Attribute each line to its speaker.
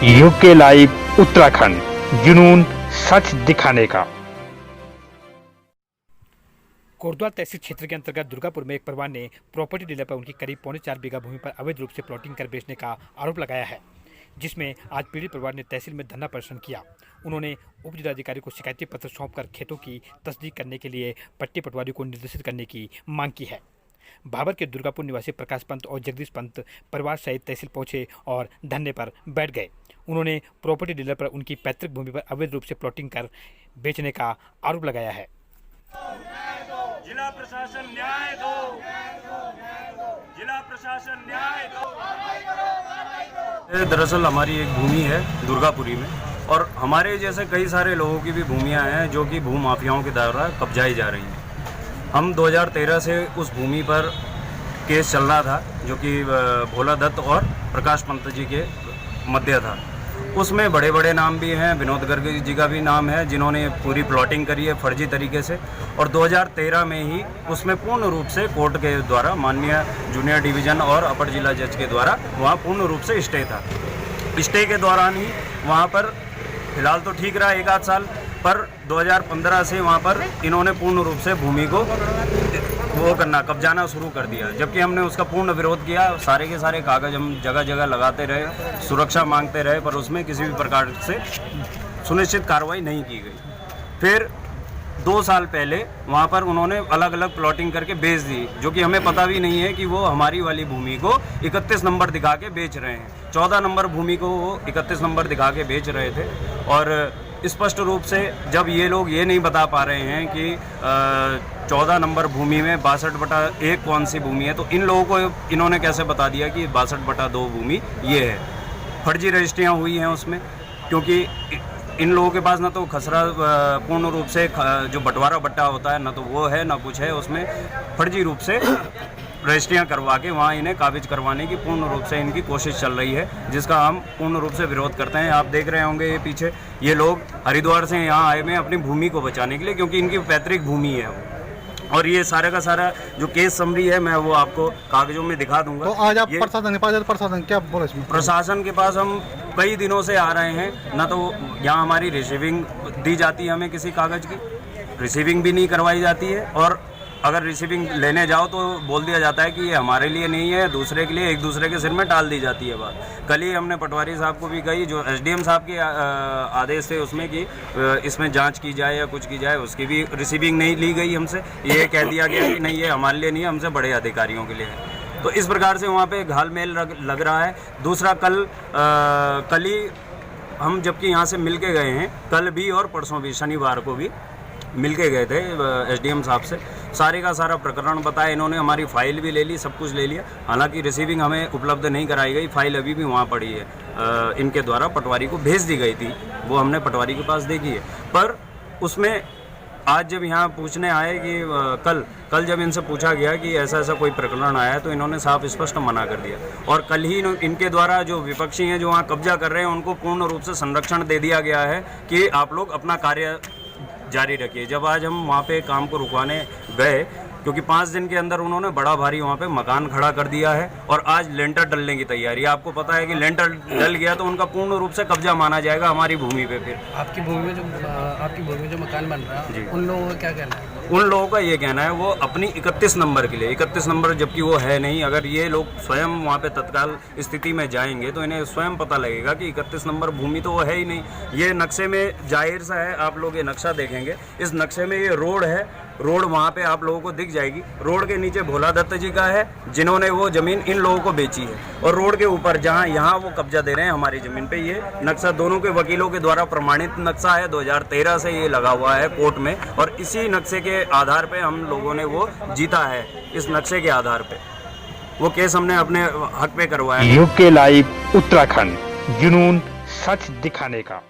Speaker 1: UK live Uttarakhand, जुनून सच दिखाने का।
Speaker 2: कोटद्वार तहसील क्षेत्र के अंतर्गत दुर्गापुर में एक परिवार ने प्रॉपर्टी डीलर पर उनकी करीब 4.5 बीघा भूमि पर अवैध रूप से प्लॉटिंग कर बेचने का आरोप लगाया है, जिसमें आज पीड़ित परिवार ने तहसील में धरना प्रदर्शन किया। उन्होंने उप जिलाधिकारी को शिकायती पत्र सौंपकर खेतों की तस्दीक करने के लिए पट्टी पटवारी को निर्देशित करने की मांग की है। भाबर के दुर्गापुर निवासी प्रकाश पंत और जगदीश पंत परिवार सहित तहसील पहुंचे और धरने पर बैठ गए। उन्होंने प्रॉपर्टी डीलर पर उनकी पैतृक भूमि पर अवैध रूप से प्लॉटिंग कर बेचने का आरोप लगाया है।
Speaker 3: जिला प्रशासन न्याय दो, जिला प्रशासन न्याय दो। दरअसल हमारी एक भूमि है दुर्गापुरी में, और हमारे जैसे कई सारे लोगों की भी भूमियां हैं जो कि भूमाफियाओं के द्वारा कब्जाई जा रही हैं। हम 2013 से उस भूमि पर केस चल रहा था, जो कि भोला दत्त और प्रकाश पंत जी के मध्य था। उसमें बड़े बड़े नाम भी हैं, विनोद गर्ग जी का भी नाम है, जिन्होंने पूरी प्लॉटिंग करी है फर्जी तरीके से। और 2013 में ही उसमें पूर्ण रूप से कोर्ट के द्वारा, माननीय जूनियर डिवीज़न और अपर जिला जज के द्वारा वहाँ पूर्ण रूप से स्टे था। स्टे के दौरान ही वहाँ पर फिलहाल तो ठीक रहा 1 आध साल, पर 2015 से वहाँ पर इन्होंने पूर्ण रूप से भूमि को कब्जाना शुरू कर दिया। जबकि हमने उसका पूर्ण विरोध किया, सारे के सारे कागज हम जगह जगह लगाते रहे, सुरक्षा मांगते रहे, पर उसमें किसी भी प्रकार से सुनिश्चित कार्रवाई नहीं की गई। फिर 2 साल पहले वहाँ पर उन्होंने अलग अलग प्लॉटिंग करके बेच दी, जो कि हमें पता भी नहीं है कि वो हमारी वाली भूमि को 31 नंबर दिखा के बेच रहे हैं। 14 नंबर भूमि को वो 31 नंबर दिखा के बेच रहे थे। और स्पष्ट रूप से जब ये लोग ये नहीं बता पा रहे हैं कि 14 नंबर भूमि में 62/1 कौन सी भूमि है, तो इन लोगों को इन्होंने कैसे बता दिया कि 62/2 भूमि ये है। फर्जी रजिस्ट्रियाँ हुई हैं उसमें, क्योंकि इन लोगों के पास ना तो खसरा पूर्ण रूप से जो बंटवारा बट्टा होता है ना तो वो है, ना कुछ है। उसमें फर्जी रूप से रजिस्ट्रियाँ करवा के वहाँ इन्हें काबिज करवाने की पूर्ण रूप से इनकी कोशिश चल रही है, जिसका हम पूर्ण रूप से विरोध करते हैं। आप देख रहे होंगे ये पीछे, ये लोग हरिद्वार से यहाँ आए हुए हैं अपनी भूमि को बचाने के लिए, क्योंकि इनकी पैतृक भूमि है वो। और ये सारा का सारा जो केस समरी है मैं वो आपको कागजों में दिखा दूंगा।
Speaker 4: तो आज आप प्रशासन के पास, प्रशासन क्या बोला इसमें?
Speaker 3: प्रशासन के पास हम कई दिनों से आ रहे हैं, ना तो यहाँ हमारी रिसीविंग दी जाती है, हमें किसी कागज़ की रिसीविंग भी नहीं करवाई जाती है। और अगर रिसीविंग लेने जाओ तो बोल दिया जाता है कि ये हमारे लिए नहीं है, दूसरे के लिए, एक दूसरे के सिर में टाल दी जाती है बात। कल ही हमने पटवारी साहब को भी कही, जो एसडीएम साहब के आदेश थे उसमें कि इसमें जांच की जाए या कुछ की जाए, उसकी भी रिसीविंग नहीं ली गई हमसे। ये कह दिया गया कि नहीं, ये हमारे लिए नहीं है, हमसे बड़े अधिकारियों के लिए है। तो इस प्रकार से वहाँ पे घालमेल लग रहा है। दूसरा, कल ही हम जबकि यहाँ से मिल के गए हैं, कल भी और परसों भी, शनिवार को भी मिल के गए थे एसडीएम साहब से। सारे का सारा प्रकरण बताया इन्होंने, हमारी फ़ाइल भी ले ली, सब कुछ ले लिया। हालांकि रिसीविंग हमें उपलब्ध नहीं कराई गई, फ़ाइल अभी भी वहाँ पड़ी है। इनके द्वारा पटवारी को भेज दी गई थी, वो हमने पटवारी के पास देखी है। पर उसमें आज जब यहाँ पूछने आए कि कल जब इनसे पूछा गया कि ऐसा ऐसा कोई प्रकरण आया है, तो इन्होंने साफ स्पष्ट मना कर दिया। और कल ही इनके द्वारा जो विपक्षी हैं जो वहाँ कब्जा कर रहे हैं, उनको पूर्ण रूप से संरक्षण दे दिया गया है कि आप लोग अपना कार्य जारी रखिए। जब आज हम वहाँ पे काम को रुकवाने गए, क्योंकि 5 दिन के अंदर उन्होंने बड़ा भारी वहाँ पे मकान खड़ा कर दिया है, और आज लेंटर डलने की तैयारी। आपको पता है कि लेंटर डल गया तो उनका पूर्ण रूप से कब्जा माना जाएगा हमारी भूमि पे। फिर
Speaker 5: आपकी भूमि में जो मकान बन रहा है, उन लोगों का क्या कहना है?
Speaker 3: उन लोगों का ये कहना है वो अपनी 31 नंबर के लिए, 31 नंबर जबकि वो है नहीं। अगर ये लोग स्वयं वहाँ पे तत्काल स्थिति में जाएंगे तो इन्हें स्वयं पता लगेगा कि 31 नंबर भूमि तो वो है ही नहीं। ये नक्शे में जाहिर सा है, आप लोग ये नक्शा देखेंगे, इस नक्शे में ये रोड है, रोड वहाँ पे आप लोगों को दिख जाएगी। रोड के नीचे भोला दत्त जी का है, जिन्होंने वो ज़मीन इन लोगों को बेची है। और रोड के ऊपर जहाँ यहाँ वो कब्जा दे रहे हैं हमारी ज़मीन पे, ये नक्शा दोनों के वकीलों के द्वारा प्रमाणित नक्शा है। 2013 से ये लगा हुआ है कोर्ट में, और इसी नक्शे के आधार पे हम लोगों ने वो जीता है। इस नक्शे के आधार पे वो केस हमने अपने हक पे करवाया है।
Speaker 1: यूके लाइव उत्तराखंड, जुनून सच दिखाने का।